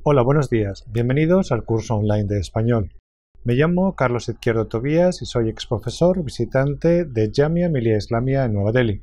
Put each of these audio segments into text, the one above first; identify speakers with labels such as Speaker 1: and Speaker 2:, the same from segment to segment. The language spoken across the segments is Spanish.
Speaker 1: Hola, buenos días. Bienvenidos al curso online de español. Me llamo Carlos Izquierdo Tobías y soy exprofesor visitante de Jamia Millia Islamia en Nueva Delhi.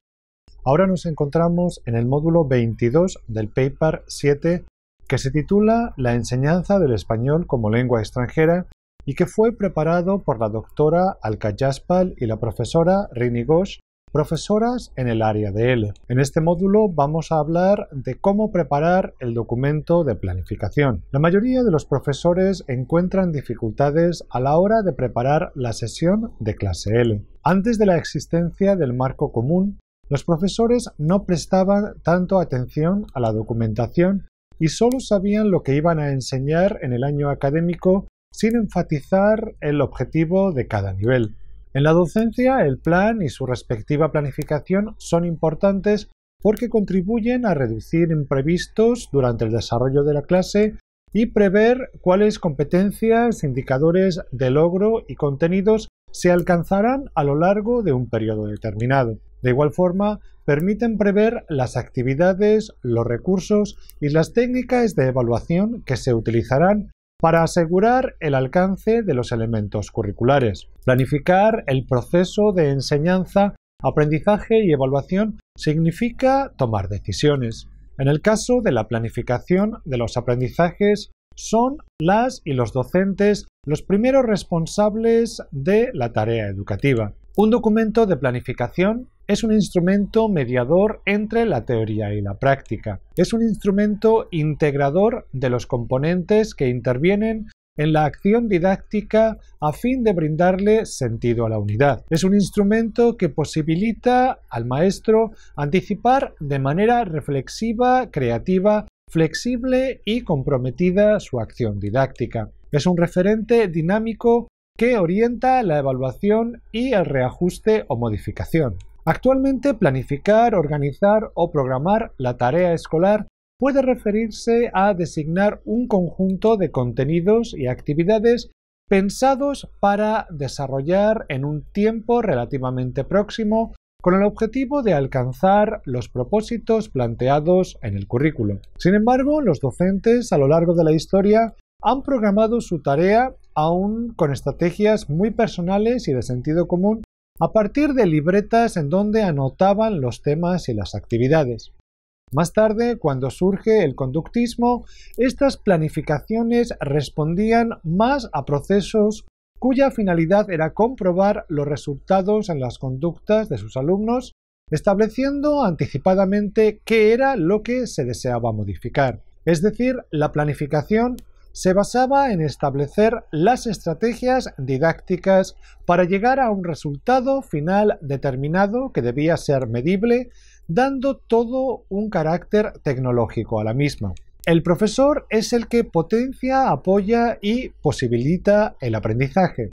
Speaker 1: Ahora nos encontramos en el módulo 22 del paper 7 que se titula La enseñanza del español como lengua extranjera y que fue preparado por la doctora Alka Jaspal y la profesora Rini Ghosh, profesoras en el área de L. En este módulo vamos a hablar de cómo preparar el documento de planificación. La mayoría de los profesores encuentran dificultades a la hora de preparar la sesión de clase L. Antes de la existencia del marco común, los profesores no prestaban tanto atención a la documentación y solo sabían lo que iban a enseñar en el año académico sin enfatizar el objetivo de cada nivel. En la docencia, el plan y su respectiva planificación son importantes porque contribuyen a reducir imprevistos durante el desarrollo de la clase y prever cuáles competencias, indicadores de logro y contenidos se alcanzarán a lo largo de un periodo determinado. De igual forma, permiten prever las actividades, los recursos y las técnicas de evaluación que se utilizarán para asegurar el alcance de los elementos curriculares. Planificar el proceso de enseñanza, aprendizaje y evaluación significa tomar decisiones. En el caso de la planificación de los aprendizajes, son las y los docentes los primeros responsables de la tarea educativa. Un documento de planificación es un instrumento mediador entre la teoría y la práctica. Es un instrumento integrador de los componentes que intervienen en la acción didáctica a fin de brindarle sentido a la unidad. Es un instrumento que posibilita al maestro anticipar de manera reflexiva, creativa, flexible y comprometida su acción didáctica. Es un referente dinámico que orienta la evaluación y el reajuste o modificación. Actualmente, planificar, organizar o programar la tarea escolar puede referirse a designar un conjunto de contenidos y actividades pensados para desarrollar en un tiempo relativamente próximo con el objetivo de alcanzar los propósitos planteados en el currículo. Sin embargo, los docentes a lo largo de la historia han programado su tarea aún con estrategias muy personales y de sentido común a partir de libretas en donde anotaban los temas y las actividades. Más tarde, cuando surge el conductismo, estas planificaciones respondían más a procesos cuya finalidad era comprobar los resultados en las conductas de sus alumnos, estableciendo anticipadamente qué era lo que se deseaba modificar. Es decir, la planificación se basaba en establecer las estrategias didácticas para llegar a un resultado final determinado que debía ser medible, dando todo un carácter tecnológico a la misma. El profesor es el que potencia, apoya y posibilita el aprendizaje.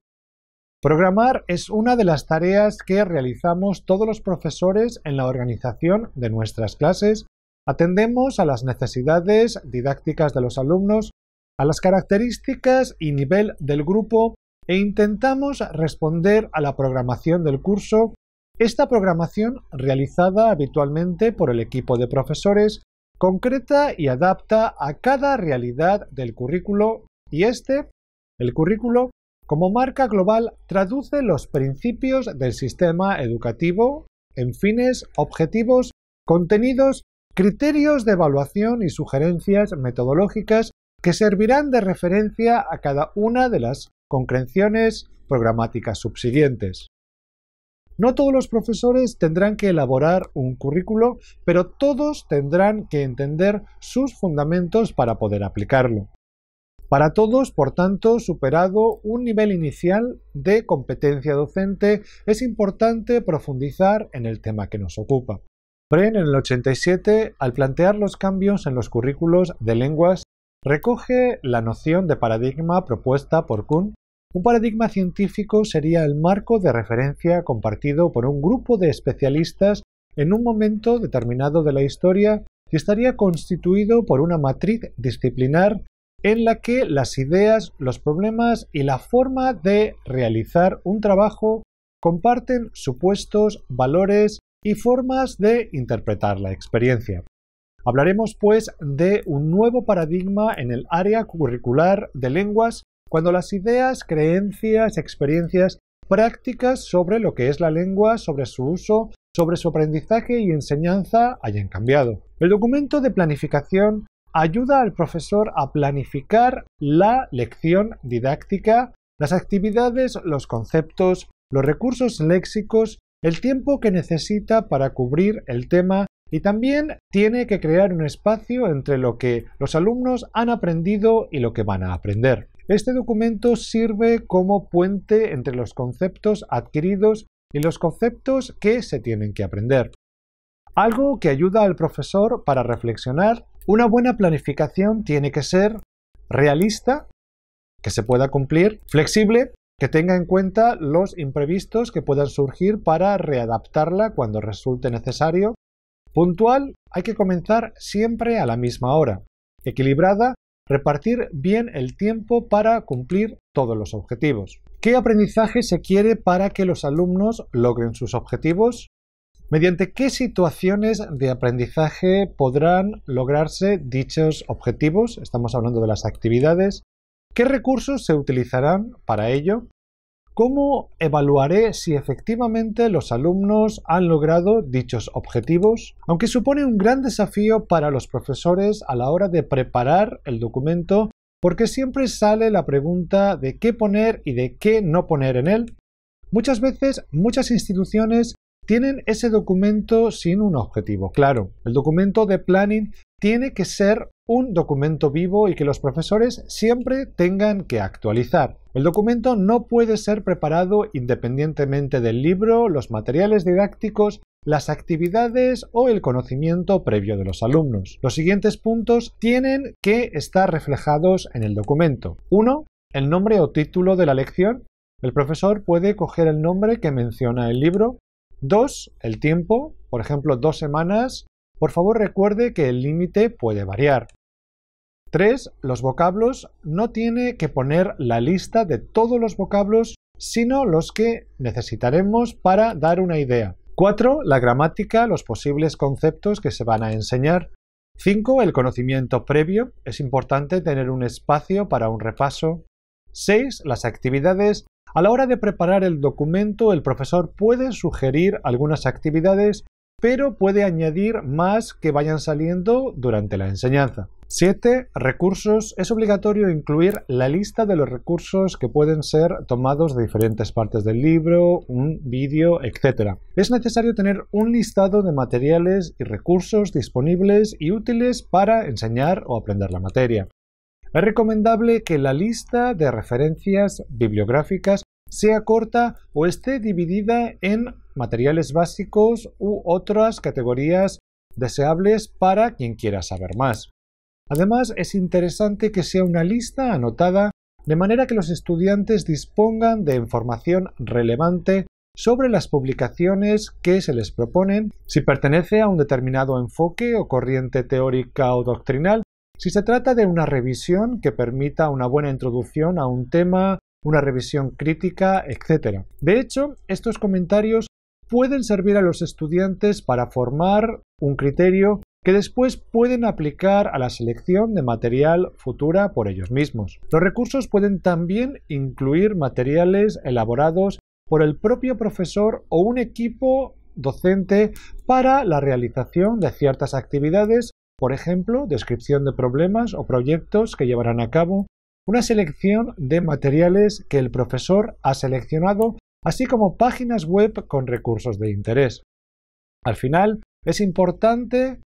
Speaker 1: Programar es una de las tareas que realizamos todos los profesores en la organización de nuestras clases. Atendemos a las necesidades didácticas de los alumnos, a las características y nivel del grupo e intentamos responder a la programación del curso. Esta programación, realizada habitualmente por el equipo de profesores, concreta y adapta a cada realidad del currículo y el currículo, como marca global, traduce los principios del sistema educativo en fines, objetivos, contenidos, criterios de evaluación y sugerencias metodológicas que servirán de referencia a cada una de las concreciones programáticas subsiguientes. No todos los profesores tendrán que elaborar un currículo, pero todos tendrán que entender sus fundamentos para poder aplicarlo. Para todos, por tanto, superado un nivel inicial de competencia docente, es importante profundizar en el tema que nos ocupa. Bren, en el 87, al plantear los cambios en los currículos de lenguas, recoge la noción de paradigma propuesta por Kuhn. Un paradigma científico sería el marco de referencia compartido por un grupo de especialistas en un momento determinado de la historia y estaría constituido por una matriz disciplinar en la que las ideas, los problemas y la forma de realizar un trabajo comparten supuestos, valores y formas de interpretar la experiencia. Hablaremos pues de un nuevo paradigma en el área curricular de lenguas cuando las ideas, creencias, experiencias prácticas sobre lo que es la lengua, sobre su uso, sobre su aprendizaje y enseñanza hayan cambiado. El documento de planificación ayuda al profesor a planificar la lección didáctica, las actividades, los conceptos, los recursos léxicos, el tiempo que necesita para cubrir el tema y también tiene que crear un espacio entre lo que los alumnos han aprendido y lo que van a aprender. Este documento sirve como puente entre los conceptos adquiridos y los conceptos que se tienen que aprender. Algo que ayuda al profesor para reflexionar. Una buena planificación tiene que ser realista, que se pueda cumplir, flexible, que tenga en cuenta los imprevistos que puedan surgir para readaptarla cuando resulte necesario, puntual, hay que comenzar siempre a la misma hora, equilibrada, repartir bien el tiempo para cumplir todos los objetivos. ¿Qué aprendizaje se quiere para que los alumnos logren sus objetivos? ¿Mediante qué situaciones de aprendizaje podrán lograrse dichos objetivos? Estamos hablando de las actividades. ¿Qué recursos se utilizarán para ello? ¿Cómo evaluaré si efectivamente los alumnos han logrado dichos objetivos? Aunque supone un gran desafío para los profesores a la hora de preparar el documento, porque siempre sale la pregunta de qué poner y de qué no poner en él. Muchas veces, muchas instituciones tienen ese documento sin un objetivo claro. El documento de planning tiene que ser un documento vivo y que los profesores siempre tengan que actualizar. El documento no puede ser preparado independientemente del libro, los materiales didácticos, las actividades o el conocimiento previo de los alumnos. Los siguientes puntos tienen que estar reflejados en el documento. 1. El nombre o título de la lección. El profesor puede coger el nombre que menciona el libro. 2. El tiempo, por ejemplo, 2 semanas. Por favor, recuerde que el límite puede variar. 3. Los vocablos. No tiene que poner la lista de todos los vocablos, sino los que necesitaremos para dar una idea. 4. La gramática, los posibles conceptos que se van a enseñar. 5. El conocimiento previo. Es importante tener un espacio para un repaso. 6. Las actividades. A la hora de preparar el documento, el profesor puede sugerir algunas actividades, pero puede añadir más que vayan saliendo durante la enseñanza. 7. Recursos. Es obligatorio incluir la lista de los recursos que pueden ser tomados de diferentes partes del libro, un vídeo, etc. Es necesario tener un listado de materiales y recursos disponibles y útiles para enseñar o aprender la materia. Es recomendable que la lista de referencias bibliográficas sea corta o esté dividida en materiales básicos u otras categorías deseables para quien quiera saber más. Además, es interesante que sea una lista anotada de manera que los estudiantes dispongan de información relevante sobre las publicaciones que se les proponen, si pertenece a un determinado enfoque o corriente teórica o doctrinal, si se trata de una revisión que permita una buena introducción a un tema, una revisión crítica, etc. De hecho, estos comentarios pueden servir a los estudiantes para formar un criterio que después pueden aplicar a la selección de material futura por ellos mismos. Los recursos pueden también incluir materiales elaborados por el propio profesor o un equipo docente para la realización de ciertas actividades, por ejemplo, descripción de problemas o proyectos que llevarán a cabo, una selección de materiales que el profesor ha seleccionado, así como páginas web con recursos de interés. Al final, es importante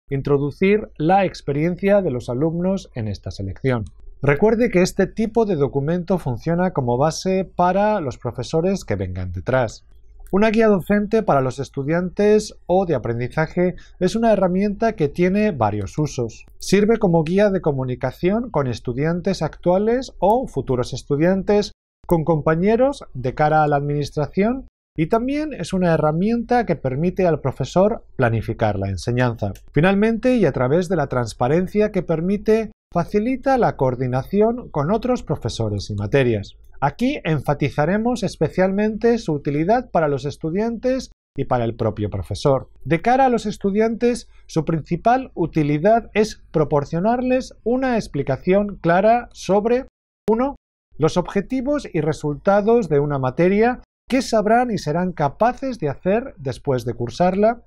Speaker 1: introducir la experiencia de los alumnos en esta selección. Recuerde que este tipo de documento funciona como base para los profesores que vengan detrás. Una guía docente para los estudiantes o de aprendizaje es una herramienta que tiene varios usos. Sirve como guía de comunicación con estudiantes actuales o futuros estudiantes, con compañeros de cara a la administración, y también es una herramienta que permite al profesor planificar la enseñanza. Finalmente, y a través de la transparencia que permite, facilita la coordinación con otros profesores y materias. Aquí enfatizaremos especialmente su utilidad para los estudiantes y para el propio profesor. De cara a los estudiantes, su principal utilidad es proporcionarles una explicación clara sobre 1. Los objetivos y resultados de una materia que sabrán y serán capaces de hacer después de cursarla.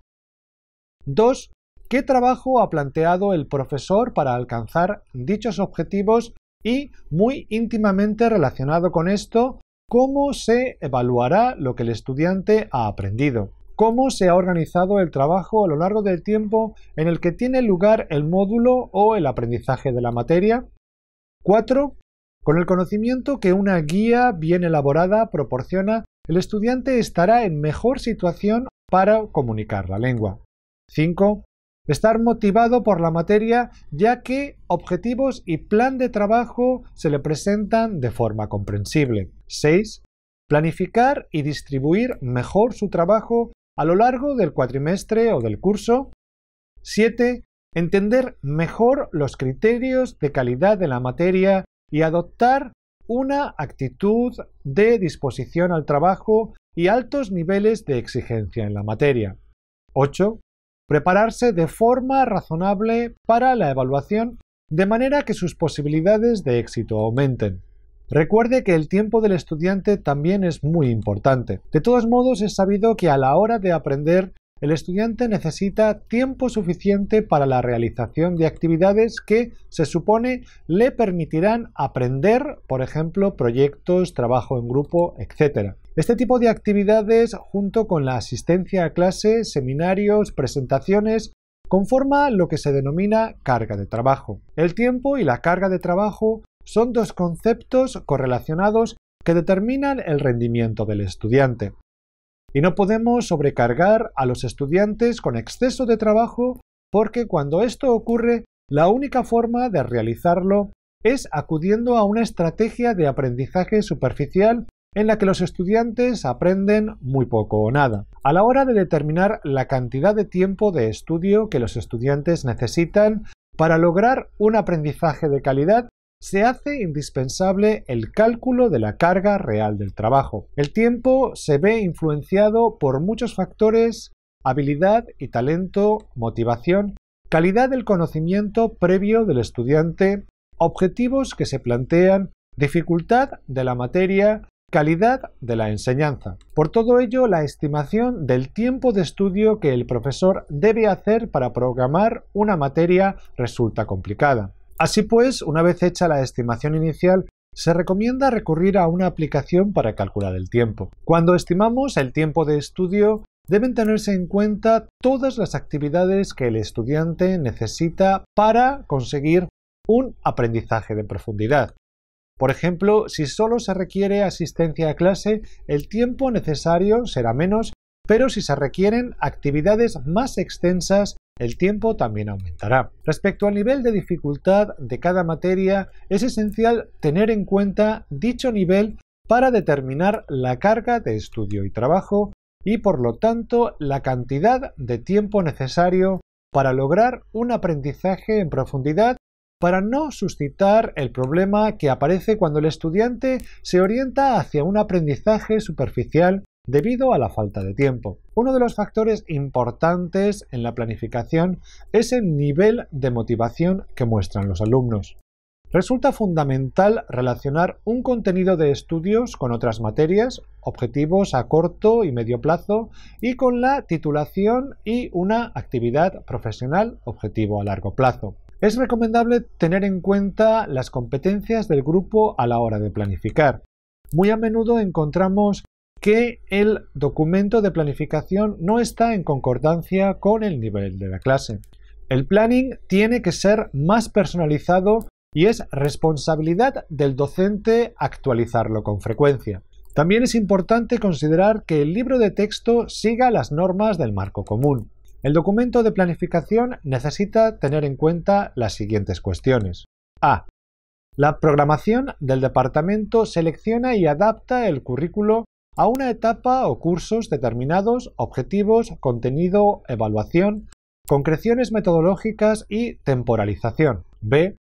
Speaker 1: 2. ¿Qué trabajo ha planteado el profesor para alcanzar dichos objetivos? Y, muy íntimamente relacionado con esto, ¿cómo se evaluará lo que el estudiante ha aprendido? ¿Cómo se ha organizado el trabajo a lo largo del tiempo en el que tiene lugar el módulo o el aprendizaje de la materia? 4. Con el conocimiento que una guía bien elaborada proporciona, el estudiante estará en mejor situación para comunicar la lengua. 5. Estar motivado por la materia, ya que objetivos y plan de trabajo se le presentan de forma comprensible. 6. Planificar y distribuir mejor su trabajo a lo largo del cuatrimestre o del curso. 7. Entender mejor los criterios de calidad de la materia y adoptar una actitud de disposición al trabajo y altos niveles de exigencia en la materia. 8. Prepararse de forma razonable para la evaluación de manera que sus posibilidades de éxito aumenten. Recuerde que el tiempo del estudiante también es muy importante. De todos modos, es sabido que a la hora de aprender, el estudiante necesita tiempo suficiente para la realización de actividades que, se supone, le permitirán aprender, por ejemplo, proyectos, trabajo en grupo, etc. Este tipo de actividades, junto con la asistencia a clases, seminarios, presentaciones, conforma lo que se denomina carga de trabajo. El tiempo y la carga de trabajo son dos conceptos correlacionados que determinan el rendimiento del estudiante. Y no podemos sobrecargar a los estudiantes con exceso de trabajo porque cuando esto ocurre, la única forma de realizarlo es acudiendo a una estrategia de aprendizaje superficial en la que los estudiantes aprenden muy poco o nada. A la hora de determinar la cantidad de tiempo de estudio que los estudiantes necesitan para lograr un aprendizaje de calidad, se hace indispensable el cálculo de la carga real del trabajo. El tiempo se ve influenciado por muchos factores: habilidad y talento, motivación, calidad del conocimiento previo del estudiante, objetivos que se plantean, dificultad de la materia, calidad de la enseñanza. Por todo ello, la estimación del tiempo de estudio que el profesor debe hacer para programar una materia resulta complicada. Así pues, una vez hecha la estimación inicial, se recomienda recurrir a una aplicación para calcular el tiempo. Cuando estimamos el tiempo de estudio, deben tenerse en cuenta todas las actividades que el estudiante necesita para conseguir un aprendizaje de profundidad. Por ejemplo, si solo se requiere asistencia a clase, el tiempo necesario será menos, pero si se requieren actividades más extensas, el tiempo también aumentará. Respecto al nivel de dificultad de cada materia, es esencial tener en cuenta dicho nivel para determinar la carga de estudio y trabajo y, por lo tanto, la cantidad de tiempo necesario para lograr un aprendizaje en profundidad, para no suscitar el problema que aparece cuando el estudiante se orienta hacia un aprendizaje superficial debido a la falta de tiempo. Uno de los factores importantes en la planificación es el nivel de motivación que muestran los alumnos. Resulta fundamental relacionar un contenido de estudios con otras materias, objetivos a corto y medio plazo, y con la titulación y una actividad profesional, objetivo a largo plazo. Es recomendable tener en cuenta las competencias del grupo a la hora de planificar. Muy a menudo encontramos que el documento de planificación no está en concordancia con el nivel de la clase. El planning tiene que ser más personalizado y es responsabilidad del docente actualizarlo con frecuencia. También es importante considerar que el libro de texto siga las normas del marco común. El documento de planificación necesita tener en cuenta las siguientes cuestiones. A. La programación del departamento selecciona y adapta el currículo a una etapa o cursos determinados, objetivos, contenido, evaluación, concreciones metodológicas y temporalización. B.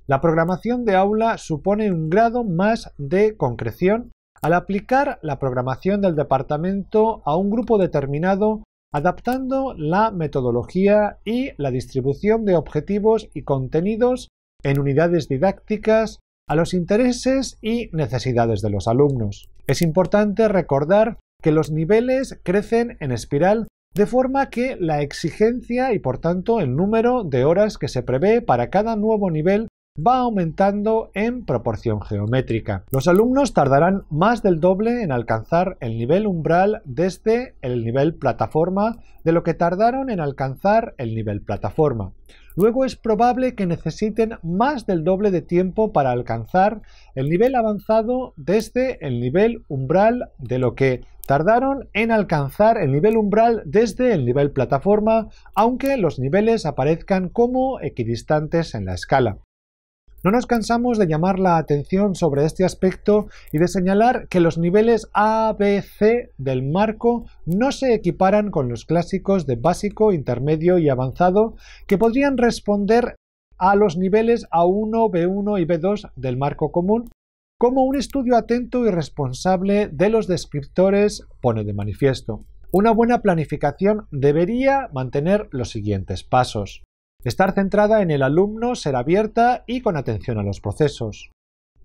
Speaker 1: La programación de aula supone un grado más de concreción al aplicar la programación del departamento a un grupo determinado, adaptando la metodología y la distribución de objetivos y contenidos en unidades didácticas a los intereses y necesidades de los alumnos. Es importante recordar que los niveles crecen en espiral de forma que la exigencia y por tanto el número de horas que se prevé para cada nuevo nivel va aumentando en proporción geométrica. Los alumnos tardarán más del doble en alcanzar el nivel umbral desde el nivel plataforma de lo que tardaron en alcanzar el nivel plataforma. Luego es probable que necesiten más del doble de tiempo para alcanzar el nivel avanzado desde el nivel umbral de lo que tardaron en alcanzar el nivel umbral desde el nivel plataforma, aunque los niveles aparezcan como equidistantes en la escala. No nos cansamos de llamar la atención sobre este aspecto y de señalar que los niveles A, B, C del marco no se equiparan con los clásicos de básico, intermedio y avanzado que podrían responder a los niveles A1, B1 y B2 del marco común, como un estudio atento y responsable de los descriptores pone de manifiesto. Una buena planificación debería mantener los siguientes pasos. Estar centrada en el alumno, ser abierta y con atención a los procesos.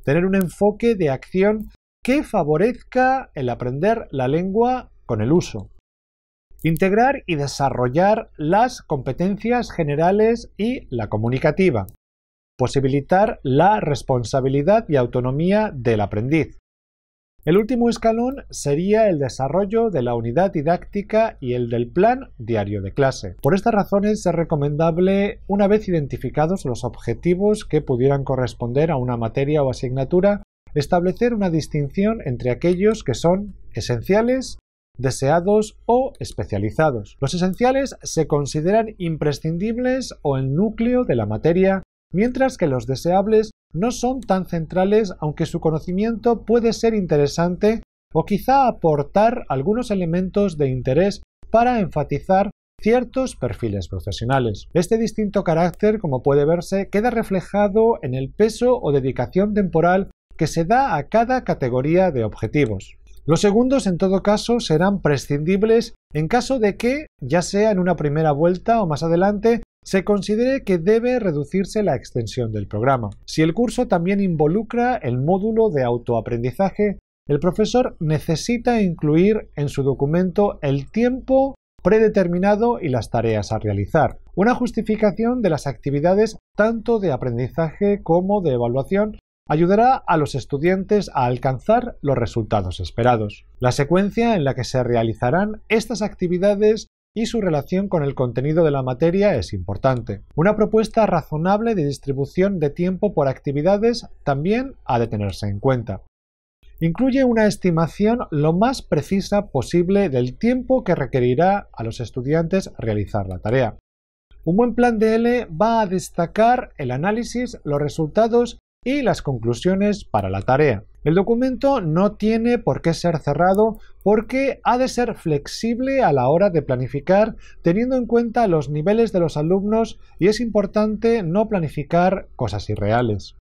Speaker 1: Tener un enfoque de acción que favorezca el aprender la lengua con el uso. Integrar y desarrollar las competencias generales y la comunicativa. Posibilitar la responsabilidad y autonomía del aprendiz. El último escalón sería el desarrollo de la unidad didáctica y el del plan diario de clase. Por estas razones es recomendable, una vez identificados los objetivos que pudieran corresponder a una materia o asignatura, establecer una distinción entre aquellos que son esenciales, deseados o especializados. Los esenciales se consideran imprescindibles o el núcleo de la materia, mientras que los deseables no son tan centrales, aunque su conocimiento puede ser interesante o quizá aportar algunos elementos de interés para enfatizar ciertos perfiles profesionales. Este distinto carácter, como puede verse, queda reflejado en el peso o dedicación temporal que se da a cada categoría de objetivos. Los segundos, en todo caso, serán prescindibles en caso de que, ya sea en una primera vuelta o más adelante, se considere que debe reducirse la extensión del programa. Si el curso también involucra el módulo de autoaprendizaje, el profesor necesita incluir en su documento el tiempo predeterminado y las tareas a realizar. Una justificación de las actividades tanto de aprendizaje como de evaluación ayudará a los estudiantes a alcanzar los resultados esperados. La secuencia en la que se realizarán estas actividades y su relación con el contenido de la materia es importante. Una propuesta razonable de distribución de tiempo por actividades también ha de tenerse en cuenta. Incluye una estimación lo más precisa posible del tiempo que requerirá a los estudiantes realizar la tarea. Un buen plan de L va a destacar el análisis, los resultados y las conclusiones para la tarea. El documento no tiene por qué ser cerrado porque ha de ser flexible a la hora de planificar teniendo en cuenta los niveles de los alumnos y es importante no planificar cosas irreales.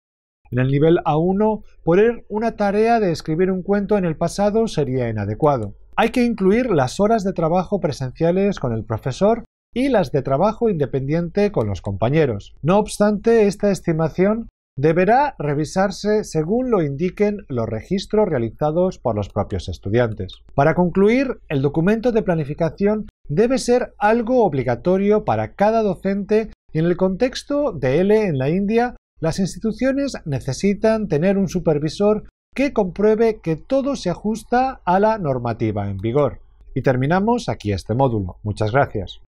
Speaker 1: En el nivel A1, poner una tarea de escribir un cuento en el pasado sería inadecuado. Hay que incluir las horas de trabajo presenciales con el profesor y las de trabajo independiente con los compañeros. No obstante, esta estimación deberá revisarse según lo indiquen los registros realizados por los propios estudiantes. Para concluir, el documento de planificación debe ser algo obligatorio para cada docente y en el contexto de L en la India, las instituciones necesitan tener un supervisor que compruebe que todo se ajusta a la normativa en vigor. Y terminamos aquí este módulo. Muchas gracias.